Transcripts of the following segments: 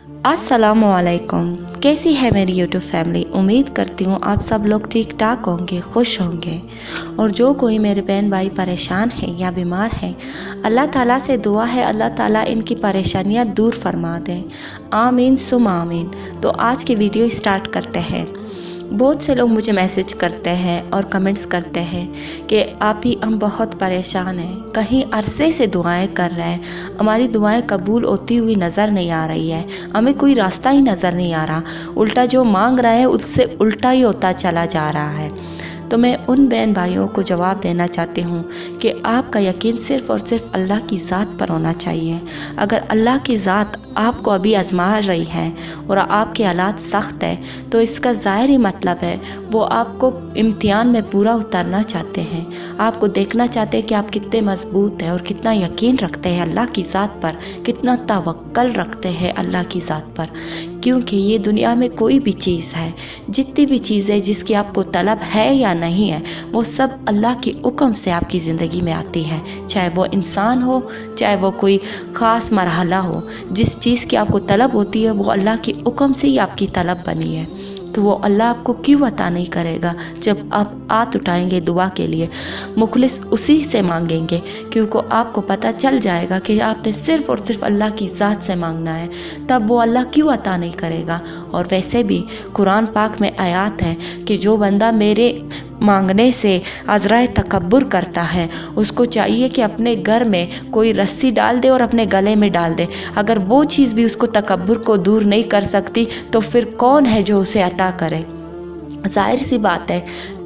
अस्सलामुअलैकुम। कैसी है मेरी यूट्यूब फैमिली। उम्मीद करती हूँ आप सब लोग ठीक ठाक होंगे, खुश होंगे। और जो कोई मेरे बहन भाई परेशान है या बीमार है, अल्लाह ताला से दुआ है अल्लाह ताला इनकी परेशानियाँ दूर फरमा दें। आमीन सुम आमीन। तो आज की वीडियो स्टार्ट करते हैं। बहुत से लोग मुझे मैसेज करते हैं और कमेंट्स करते हैं कि आप ही हम बहुत परेशान हैं, कहीं अरसे से दुआएं कर रहे हैं, हमारी दुआएं कबूल होती हुई नज़र नहीं आ रही है, हमें कोई रास्ता ही नज़र नहीं आ रहा, उल्टा जो मांग रहा है उससे उल्टा ही होता चला जा रहा है। तो मैं उन बहन भाइयों को जवाब देना चाहती हूँ कि आपका यकीन सिर्फ़ और सिर्फ अल्लाह की ज़ात पर होना चाहिए। अगर अल्लाह की ज़ात आपको अभी आजमा रही है और आपके हालात सख्त है तो इसका ज़ाहिरी मतलब है वो आपको इम्तिहान में पूरा उतारना चाहते हैं, आपको देखना चाहते हैं कि आप कितने मजबूत हैं और कितना यकीन रखते हैं अल्लाह की ज़ात पर, कितना तवक्कल रखते हैं अल्लाह की ज़ात पर। क्योंकि ये दुनिया में कोई भी चीज़ है, जितनी भी चीज़ें जिसकी आपको तलब है या नहीं है, वो सब अल्लाह के हुक्म से आपकी ज़िंदगी में आती है। चाहे वो इंसान हो, चाहे वो कोई ख़ास मरहला हो, जिस चीज़ की आपको तलब होती है वो अल्लाह के हुक्म से ही आपकी तलब बनी है। तो वो अल्लाह आपको क्यों अता नहीं करेगा जब आप हाथ उठाएंगे दुआ के लिए, मुखलिस उसी से मांगेंगे, क्योंकि आपको पता चल जाएगा कि आपने सिर्फ़ और सिर्फ अल्लाह की ज़ात से मांगना है, तब वो अल्लाह क्यों अता नहीं करेगा। और वैसे भी कुरान पाक में आयत है कि जो बंदा मेरे मांगने से अज़राए तकब्बुर करता है, उसको चाहिए कि अपने घर में कोई रस्सी डाल दे और अपने गले में डाल दे। अगर वो चीज़ भी उसको तकब्बुर को दूर नहीं कर सकती तो फिर कौन है जो उसे अता करे। ज़ाहिर सी बात है,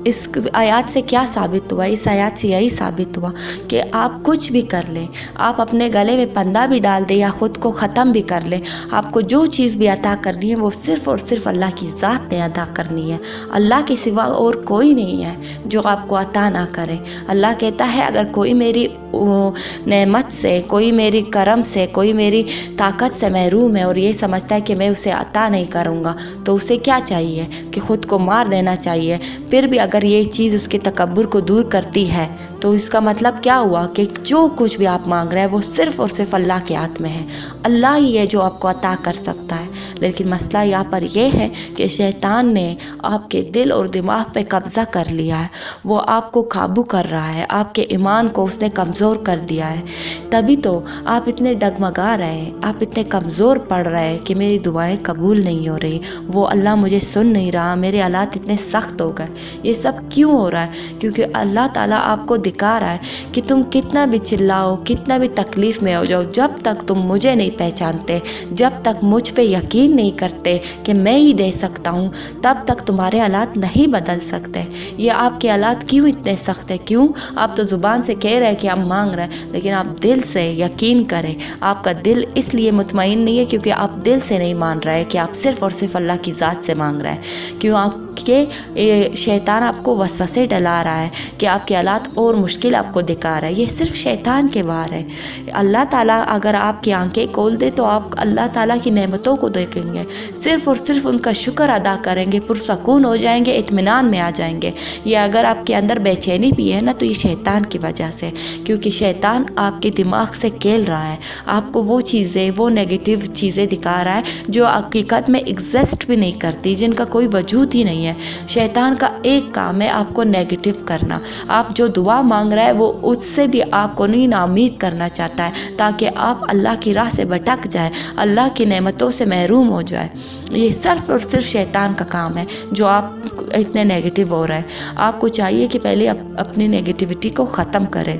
इस आयत से क्या साबित हुआ, इस आयत से यही साबित हुआ कि आप कुछ भी कर लें, आप अपने गले में पंदा भी डाल दें या ख़ुद को ख़त्म भी कर लें, आपको जो चीज़ भी अता करनी है वो सिर्फ़ और सिर्फ अल्लाह की ज़ात ने अता करनी है। अल्लाह के सिवा और कोई नहीं है जो आपको अता ना करे। अल्लाह कहता है अगर कोई मेरी नेमत से, कोई मेरी करम से, कोई मेरी ताकत से महरूम है और ये समझता है कि मैं उसे अता नहीं करूँगा, तो उसे क्या चाहिए कि ख़ुद को मार देना चाहिए। फिर भी अगर ये चीज़ उसके तकब्बुर को दूर करती है तो इसका मतलब क्या हुआ कि जो कुछ भी आप मांग रहे हैं वो सिर्फ़ और सिर्फ अल्लाह के हाथ में है। अल्लाह ही है जो आपको अता कर सकता है। लेकिन मसला यहाँ पर यह है कि शैतान ने आपके दिल और दिमाग पे कब्ज़ा कर लिया है, वो आपको काबू कर रहा है, आपके ईमान को उसने कमज़ोर कर दिया है। तभी तो आप इतने डगमगा रहे हैं, आप इतने कमज़ोर पड़ रहे हैं कि मेरी दुआएं कबूल नहीं हो रही, वो अल्लाह मुझे सुन नहीं रहा, मेरे हालात इतने सख्त हो गए। ये सब क्यों हो रहा है? क्योंकि अल्लाह ताला आपको दिखा रहा है कि तुम कितना भी चिल्लाओ, कितना भी तकलीफ़ में हो जाओ, जब तक तुम मुझे नहीं पहचानते, जब तक मुझ पे यकीन नहीं करते कि मैं ही दे सकता हूँ, तब तक तुम्हारे हालात नहीं बदल सकते। ये आपके हालात क्यों इतने सख्त है? क्यों? आप तो ज़ुबान से कह रहे हैं कि आप मांग रहे हैं, लेकिन आप दिल से यकीन करें, आपका दिल इसलिए मुतमईन नहीं है क्योंकि आप दिल से नहीं मान रहे कि आप सिर्फ़ और सिर्फ अल्लाह की ज़ात से मांग रहे हैं। क्यों? आपके शैतान आपको वसवसे डला रहा है कि आपके हालात और मुश्किल आपको दिखा रहा है। ये सिर्फ शैतान के बाहर है। अल्लाह ताला अगर आपकी आंखें खोल दे तो आप अल्लाह ताला की नेमतों को देखेंगे, सिर्फ़ और सिर्फ उनका शुक्र अदा करेंगे, पुरसकून हो जाएंगे, इत्मीनान में आ जाएंगे। ये अगर आपके अंदर बेचैनी भी है ना तो ये शैतान की वजह से, क्योंकि शैतान आपके दिमाग से खेल रहा है, आपको वो चीज़ें, वो नेगेटिव चीज़ें दिखा रहा है जो हकीकत में एग्जिस्ट भी नहीं करती, जिनका कोई वजूद ही नहीं है। शैतान का एक काम है आपको नेगेटिव करना। आप जो दुआ मांग रहे हैं वो उससे भी आपको नहीं नाउमीद करना चाहता है, ताकि आप अल्लाह की राह से भटक जाए, अल्लाह की नेमतों से महरूम हो जाए। ये सिर्फ और सिर्फ शैतान का काम है जो आप इतने नेगेटिव हो रहे हैं। आपको चाहिए कि पहले अपनी नेगेटिविटी को ख़त्म करें,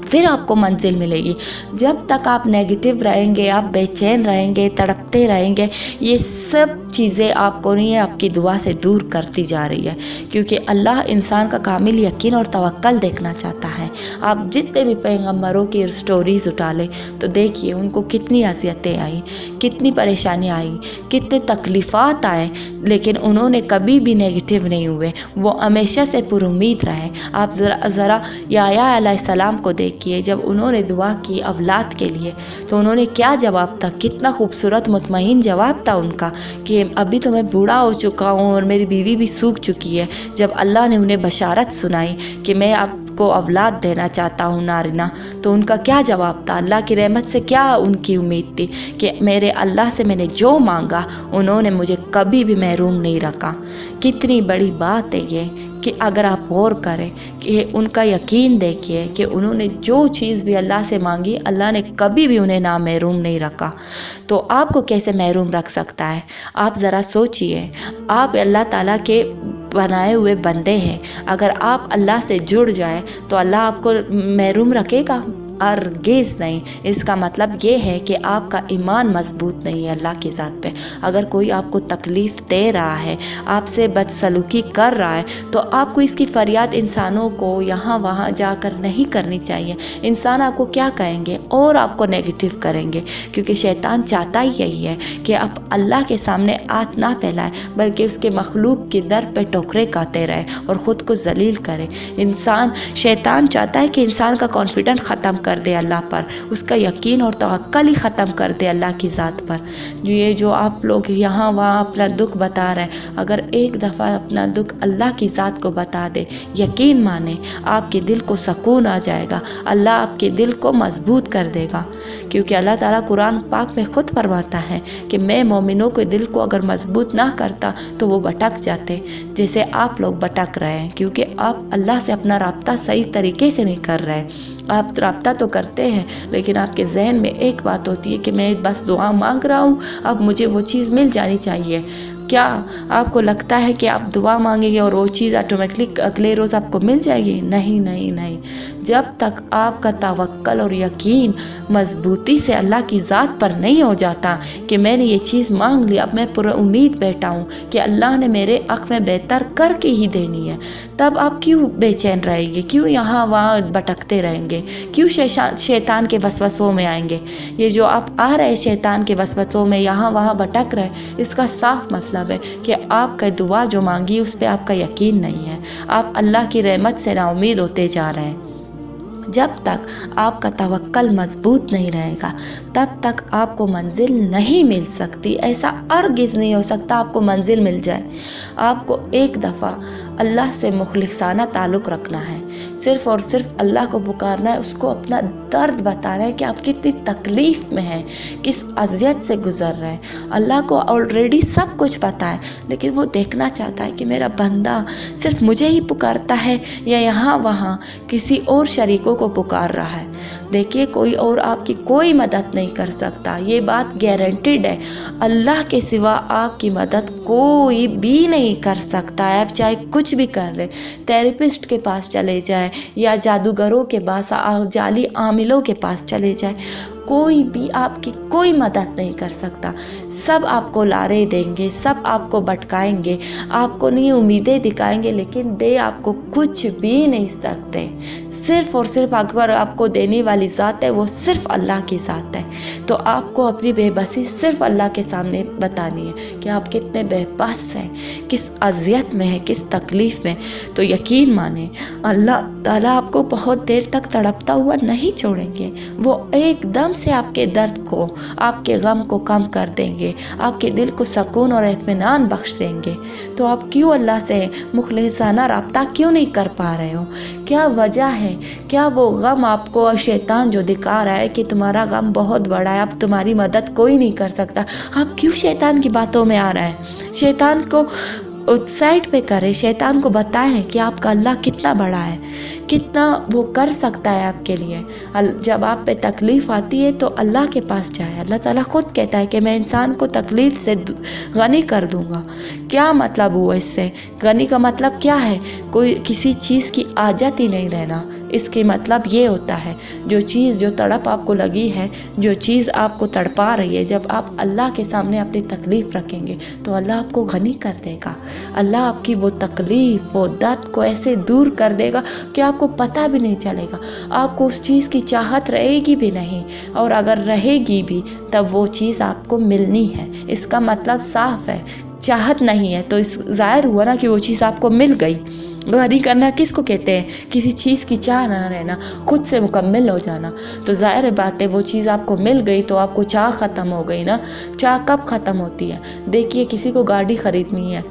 फिर आपको मंजिल मिलेगी। जब तक आप नेगेटिव रहेंगे, आप बेचैन रहेंगे, तड़पते रहेंगे, ये सब चीज़ें आपको नहीं है आपकी दुआ से दूर करती जा रही है। क्योंकि अल्लाह इंसान का कामिल यकीन और तवक्कल देखना चाहता है। आप जितने भी पैगम्बरों की स्टोरीज़ उठा लें तो देखिए उनको कितनी अज़ियतें आई, कितनी परेशानियाँ आई, कितने तकलीफ़ात आए, लेकिन उन्होंने कभी भी नेगेटिव नहीं हुए, वो हमेशा से पुरुम्मीद रहे। आप ज़रा याह्या अलैहिस्सलाम को देखिए, जब उन्होंने दुआ की औलाद के लिए तो उन्होंने क्या जवाब था, कितना खूबसूरत मुतमईन जवाब था उनका कि अभी तो मैं बूढ़ा हो चुका हूँ और मेरी बीवी भी सूख चुकी है। जब अल्लाह ने उन्हें बशारत सुनाई कि मैं अब को औलाद देना चाहता हूँ नारिना। तो उनका क्या जवाब था? अल्लाह की रहमत से क्या उनकी उम्मीद थी कि मेरे अल्लाह से मैंने जो मांगा उन्होंने मुझे कभी भी महरूम नहीं रखा। कितनी बड़ी बात है ये कि अगर आप गौर करें कि उनका यकीन देखिए कि उन्होंने जो चीज़ भी अल्लाह से मांगी अल्लाह ने कभी भी उन्हें ना महरूम नहीं रखा। तो आपको कैसे महरूम रख सकता है? आप ज़रा सोचिए, आप अल्लाह ताला के बनाए हुए बंदे हैं। अगर आप अल्लाह से जुड़ जाएं तो अल्लाह आपको महरूम रखेगा? हरगिज़ नहीं। इसका मतलब ये है कि आपका ईमान मजबूत नहीं है अल्लाह की ज़ात पे। अगर कोई आपको तकलीफ़ दे रहा है, आपसे बदसलूकी कर रहा है, तो आपको इसकी फरियाद इंसानों को यहाँ वहाँ जाकर नहीं करनी चाहिए। इंसान आपको क्या कहेंगे और आपको नेगेटिव करेंगे, क्योंकि शैतान चाहता ही यही है कि आप अल्लाह के सामने हाथ ना फैलाए बल्कि उसके मखलूक के दर पे टोकरे खाते रहे और ख़ुद को जलील करे। शैतान चाहता है कि इंसान का कॉन्फिडेंस ख़त्म कर दे अल्लाह पर, उसका यकीन और तवक्कल ही ख़त्म कर दे अल्लाह की ज़ात पर। ये जो आप लोग यहाँ वहाँ अपना दुख बता रहे हैं, अगर एक दफ़ा अपना दुख अल्लाह की ज़ात को बता दे, यकीन माने आपके दिल को सुकून आ जाएगा, अल्लाह आपके दिल को मजबूत कर देगा। क्योंकि अल्लाह ताला कुरान पाक में ख़ुद फरमाता है कि मैं मोमिनों के दिल को अगर मजबूत ना करता तो वो भटक जाते, जैसे आप लोग भटक रहे हैं, क्योंकि आप अल्लाह से अपना राब्ता सही तरीके से नहीं कर रहे हैं। आप राब्ता तो करते हैं लेकिन आपके जहन में एक बात होती है कि मैं बस दुआ मांग रहा हूँ, अब मुझे वो चीज़ मिल जानी चाहिए। क्या आपको लगता है कि आप दुआ मांगेंगे और वो चीज़ ऑटोमेटिकली अगले रोज़ आपको मिल जाएगी? नहीं नहीं नहीं। जब तक आपका तवक्कल और यकीन मजबूती से अल्लाह की ज़ात पर नहीं हो जाता कि मैंने ये चीज़ मांग ली, अब मैं पूरा उम्मीद बैठा हूँ कि अल्लाह ने मेरे हक़ में बेहतर करके ही देनी है, तब आप क्यों बेचैन रहेंगे? क्यों यहाँ वहाँ भटकते रहेंगे? क्यों शैतान के वसवसों में आएंगे? ये जो आप आ रहे शैतान के वसवसों में यहाँ वहाँ भटक रहे, इसका साफ मतलब है कि आपका दुआ जो मांगी उस पर आपका यकीन नहीं है। आप अल्लाह की रहमत से नाउमीद होते जा रहे हैं। जब तक आपका तवक्कल मजबूत नहीं रहेगा तब तक आपको मंजिल नहीं मिल सकती। ऐसा हरगिज़ नहीं हो सकता आपको मंजिल मिल जाए। आपको एक दफ़ा अल्लाह से मुखलिसाना ताल्लुक़ रखना है, सिर्फ़ और सिर्फ अल्लाह को पुकारना है, उसको अपना दर्द बताना है कि आप कितनी तकलीफ़ में हैं, किस अज़ियत से गुज़र रहे हैं। अल्लाह को ऑलरेडी सब कुछ पता है, लेकिन वो देखना चाहता है कि मेरा बंदा सिर्फ मुझे ही पुकारता है या यहाँ वहाँ किसी और शरीकों को पुकार रहा है। देखिए, कोई और आपकी कोई मदद नहीं कर सकता, ये बात गारंटीड है। अल्लाह के सिवा आपकी मदद कोई भी नहीं कर सकता है। आप चाहे कुछ भी कर रहे, थेरेपिस्ट के पास चले जाए या जादूगरों के पास, जाली आमिलों के पास चले जाए, कोई भी आपकी कोई मदद नहीं कर सकता। सब आपको लारे देंगे, सब आपको भटकाएंगे, आपको नहीं उम्मीदें दिखाएंगे, लेकिन दे आपको कुछ भी नहीं सकते। सिर्फ़ और सिर्फ अगर आपको देने वाली ज़ात है वो सिर्फ़ अल्लाह की ज़ात है। तो आपको अपनी बेबसी सिर्फ़ अल्लाह के सामने बतानी है कि आप कितने बेबस हैं, किस अज़ियत में हैं, किस तकलीफ़ में। तो यकीन माने अल्लाह ताला आपको बहुत देर तक तड़पता हुआ नहीं छोड़ेंगे। वो एकदम से आपके दर्द को, आपके गम को कम कर देंगे, आपके दिल को सुकून और इत्मीनान बख्श देंगे। तो आप क्यों अल्लाह से मुखलिसाना राब्ता क्यों नहीं कर पा रहे हो? क्या वजह है? क्या वो गम आपको शैतान जो दिखा रहा है कि तुम्हारा गम बहुत बड़ा है, अब तुम्हारी मदद कोई नहीं कर सकता, आप क्यों शैतान की बातों में आ रहे हैं? शैतान को साइड पे करें, शैतान को बताएं कि आपका अल्लाह कितना बड़ा है, कितना वो कर सकता है आपके लिए। जब आप पे तकलीफ़ आती है तो अल्लाह के पास जाए। अल्लाह ताला खुद कहता है कि मैं इंसान को तकलीफ़ से गनी कर दूंगा। क्या मतलब हुआ इससे? गनी का मतलब क्या है? कोई किसी चीज़ की आजत ही नहीं रहना। इसके मतलब ये होता है जो चीज़, जो तड़प आपको लगी है, जो चीज़ आपको तड़पा रही है, जब आप अल्लाह के सामने अपनी तकलीफ़ रखेंगे तो अल्लाह आपको गनी कर देगा। अल्लाह आपकी वो तकलीफ़, वो दर्द को ऐसे दूर कर देगा कि आपको पता भी नहीं चलेगा। आपको उस चीज़ की चाहत रहेगी भी नहीं, और अगर रहेगी भी तब वो चीज़ आपको मिलनी है। इसका मतलब साफ है, चाहत नहीं है तो इस ज़ाहिर हुआ ना कि वो चीज़ आपको मिल गई। गनी करना किसको कहते हैं? किसी चीज़ की चाह ना रहना, खुद से मुकम्मल हो जाना। तो ज़ाहिर बात है वो चीज़ आपको मिल गई तो आपको चाह ख़त्म हो गई ना। चाह कब ख़त्म होती है? देखिए, किसी को गाड़ी ख़रीदनी है,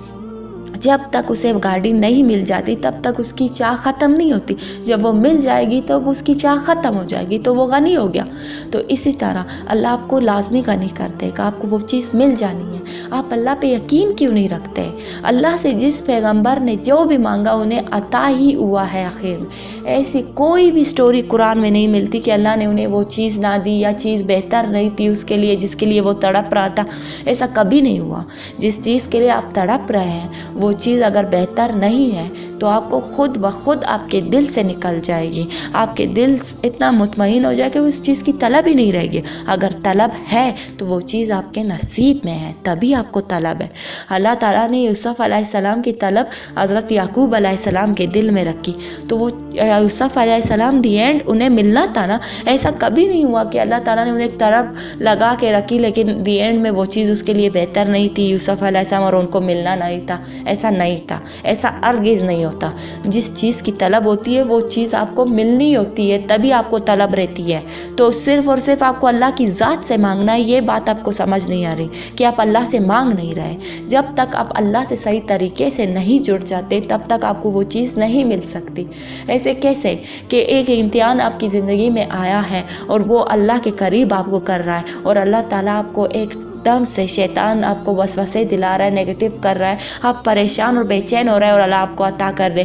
جب تک اسے گاڑی نہیں مل جاتی تب تک اس کی چاہ ختم نہیں ہوتی، جب وہ مل جائے گی تو اس کی چاہ ختم ہو جائے گی تو وہ غنی ہو گیا۔ تو اسی طرح اللہ آپ کو لازمی غنی کر دے گا، آپ کو وہ چیز مل جانی ہے۔ آپ اللہ پہ یقین کیوں نہیں رکھتے؟ اللہ سے جس پیغمبر نے جو بھی مانگا انہیں عطا ہی ہوا ہے آخر میں۔ ایسی کوئی بھی سٹوری قرآن میں نہیں ملتی کہ اللہ نے انہیں وہ چیز نہ دی یا چیز بہتر نہیں تھی اس کے لیے جس کے لیے وہ تڑپ رہا تھا، ایسا کبھی نہیں ہوا۔ جس چیز کے لیے آپ تڑپ رہے ہیں وہ چیز اگر بہتر نہیں ہے تو آپ کو خود بخود آپ کے دل سے نکل جائے گی، آپ کے دل اتنا مطمئن ہو جائے کہ اس چیز کی طلب ہی نہیں رہے گی۔ اگر طلب ہے تو وہ چیز آپ کے نصیب میں ہے، تبھی آپ کو طلب ہے۔ اللہ تعالیٰ نے یوسف علیہ السلام کی طلب حضرت یعقوب علیہ السلام کے دل میں رکھی، تو وہ یوسف علیہ السلام دی اینڈ انہیں ملنا تھا نا۔ ایسا کبھی نہیں ہوا کہ اللہ تعالیٰ نے انہیں طلب لگا کے رکھی لیکن دی اینڈ میں وہ چیز اس کے لیے بہتر نہیں تھی یوسف علیہ السلام اور ان کو ملنا نہیں تھا، ایسا نہیں تھا، ایسا ہرگز نہیں ہوتا۔ جس چیز کی طلب ہوتی ہے وہ چیز آپ کو ملنی ہوتی ہے، تبھی آپ کو طلب رہتی ہے۔ تو صرف اور صرف آپ کو اللہ کی ذات سے مانگنا ہے، یہ بات آپ کو سمجھ نہیں آ رہی کہ آپ اللہ سے مانگ نہیں رہے۔ جب تک آپ اللہ سے صحیح طریقے سے نہیں جڑ جاتے تب تک آپ کو وہ چیز نہیں مل سکتی۔ ایسے کیسے کہ ایک امتحان آپ کی زندگی میں آیا ہے اور وہ اللہ کے قریب آپ کو کر رہا ہے، اور اللہ تعالیٰ آپ کو ایک دم سے شیطان آپ کو وسوسے دلا رہا ہے، نیگیٹو کر رہا ہے، آپ پریشان اور بے چین ہو رہے ہیں اور اللہ آپ کو عطا کر دے۔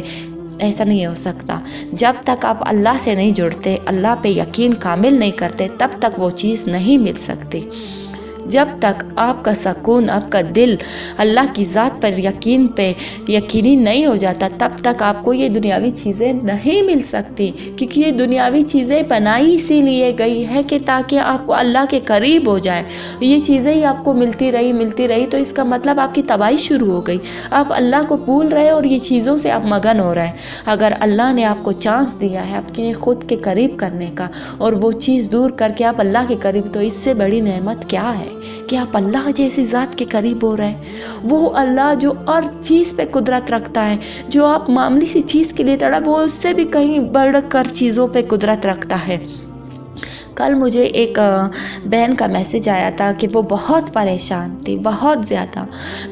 ایسا نہیں ہو سکتا۔ جب تک آپ اللہ سے نہیں جڑتے، اللہ پہ یقین کامل نہیں کرتے، تب تک وہ چیز نہیں مل سکتی۔ جب تک آپ کا سکون، آپ کا دل اللہ کی ذات پر یقینی نہیں ہو جاتا تب تک آپ کو یہ دنیاوی چیزیں نہیں مل سکتی، کیونکہ یہ دنیاوی چیزیں بنائی اسی لیے گئی ہے کہ تاکہ آپ کو اللہ کے قریب ہو جائے۔ یہ چیزیں ہی آپ کو ملتی رہی تو اس کا مطلب آپ کی تباہی شروع ہو گئی۔ آپ اللہ کو بھول رہے اور یہ چیزوں سے آپ مگن ہو رہے ہیں۔ اگر اللہ نے آپ کو چانس دیا ہے آپ کے خود کے قریب کرنے کا اور وہ چیز دور کر کے آپ اللہ کے قریب، تو اس سے بڑی نعمت کیا ہے کہ آپ اللہ جیسی ذات کے قریب ہو رہے ہیں۔ وہ اللہ جو ہر چیز پہ قدرت رکھتا ہے، جو آپ معمولی سی چیز کے لیے تڑپ، وہ اس سے بھی کہیں بڑھ کر چیزوں پہ قدرت رکھتا ہے۔ کل مجھے ایک بہن کا میسج آیا تھا کہ وہ بہت پریشان تھی، بہت زیادہ۔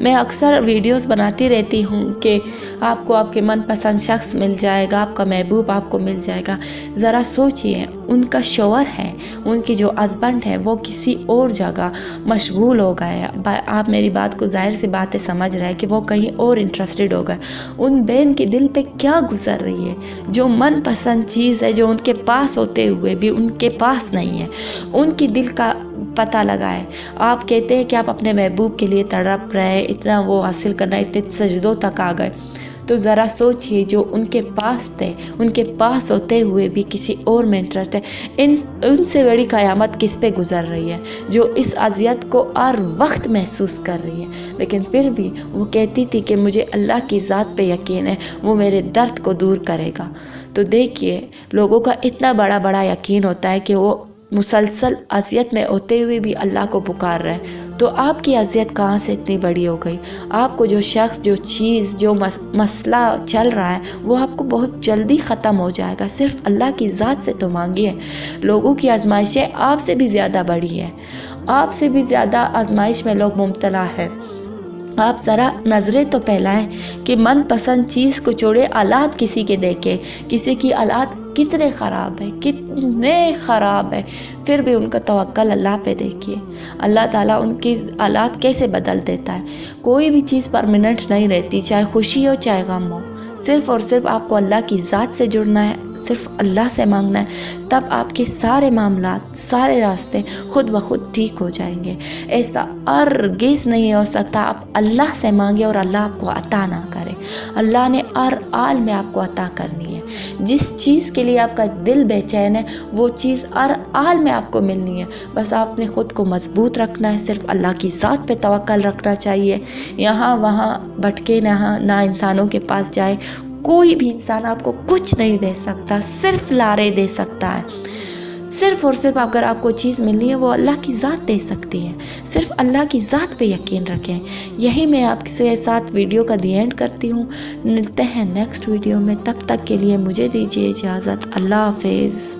میں اکثر ویڈیوز بناتی رہتی ہوں کہ آپ کو آپ کے من پسند شخص مل جائے گا، آپ کا محبوب آپ کو مل جائے گا۔ ذرا سوچئے، ان کا شوہر ہے، ان کی جو ہسبینڈ ہے وہ کسی اور جگہ مشغول ہو گئے۔ آپ میری بات کو ظاہر سی باتیں سمجھ رہے ہیں کہ وہ کہیں اور انٹرسٹڈ ہو گئے۔ ان بہن کے دل پہ کیا گزر رہی ہے؟ جو من پسند چیز ہے جو ان کے پاس ہوتے ہوئے بھی ان کے پاس نہیں ہے، ان کی دل کا پتہ لگائے۔ آپ کہتے ہیں کہ آپ اپنے محبوب کے لیے تڑپ رہے، اتنا وہ حاصل کرنا، اتنے سجدوں تک آ گئے، تو ذرا سوچئے جو ان کے پاس تھے، ان کے پاس ہوتے ہوئے بھی کسی اور میں انٹرسٹ ہے، ان سے بڑی قیامت کس پہ گزر رہی ہے جو اس اذیت کو ہر وقت محسوس کر رہی ہے، لیکن پھر بھی وہ کہتی تھی کہ مجھے اللہ کی ذات پہ یقین ہے، وہ میرے درد کو دور کرے گا۔ تو دیکھیے، لوگوں کا اتنا بڑا یقین ہوتا ہے کہ وہ مسلسل اذیت میں ہوتے ہوئے بھی اللہ کو پکار رہے ہیں، تو آپ کی اذیت کہاں سے اتنی بڑی ہو گئی؟ آپ کو جو شخص، جو چیز، جو مسئلہ چل رہا ہے وہ آپ کو بہت جلدی ختم ہو جائے گا۔ صرف اللہ کی ذات سے تو مانگیے۔ لوگوں کی آزمائشیں آپ سے بھی زیادہ بڑی ہیں، آپ سے بھی زیادہ آزمائش میں لوگ مبتلا ہیں۔ آپ ذرا نظریں تو پھیلائیں کہ من پسند چیز کو چھوڑے، حالات کسی کے دیکھیں، کسی کی حالات کتنے خراب ہے، پھر بھی ان کا توکل اللہ پہ دیکھیے۔ اللہ تعالیٰ ان کی حالات کیسے بدل دیتا ہے۔ کوئی بھی چیز پرماننٹ نہیں رہتی، چاہے خوشی ہو چاہے غم ہو۔ صرف اور صرف آپ کو اللہ کی ذات سے جڑنا ہے، صرف اللہ سے مانگنا ہے، تب آپ کے سارے معاملات، سارے راستے خود بخود ٹھیک ہو جائیں گے۔ ایسا ہرگز نہیں ہو سکتا آپ اللہ سے مانگے اور اللہ آپ کو عطا نہ کرے۔ اللہ نے ہر حال میں آپ کو عطا کرنی ہے۔ جس چیز کے لیے آپ کا دل بے چین ہے وہ چیز ہر حال میں آپ کو ملنی ہے۔ بس آپ نے خود کو مضبوط رکھنا ہے، صرف اللہ کی ذات پہ توکل رکھنا چاہیے۔ یہاں وہاں بھٹکے نہ انسانوں کے پاس جائے۔ کوئی بھی انسان آپ کو کچھ نہیں دے سکتا، صرف لارے دے سکتا ہے۔ صرف اور صرف اگر آپ کو چیز ملنی ہے وہ اللہ کی ذات دے سکتی ہے۔ صرف اللہ کی ذات پہ یقین رکھیں۔ یہی میں آپ کے ساتھ ویڈیو کا دی اینڈ کرتی ہوں۔ ملتے ہیں نیکسٹ ویڈیو میں، تب تک کے لیے مجھے دیجیے اجازت۔ اللہ حافظ۔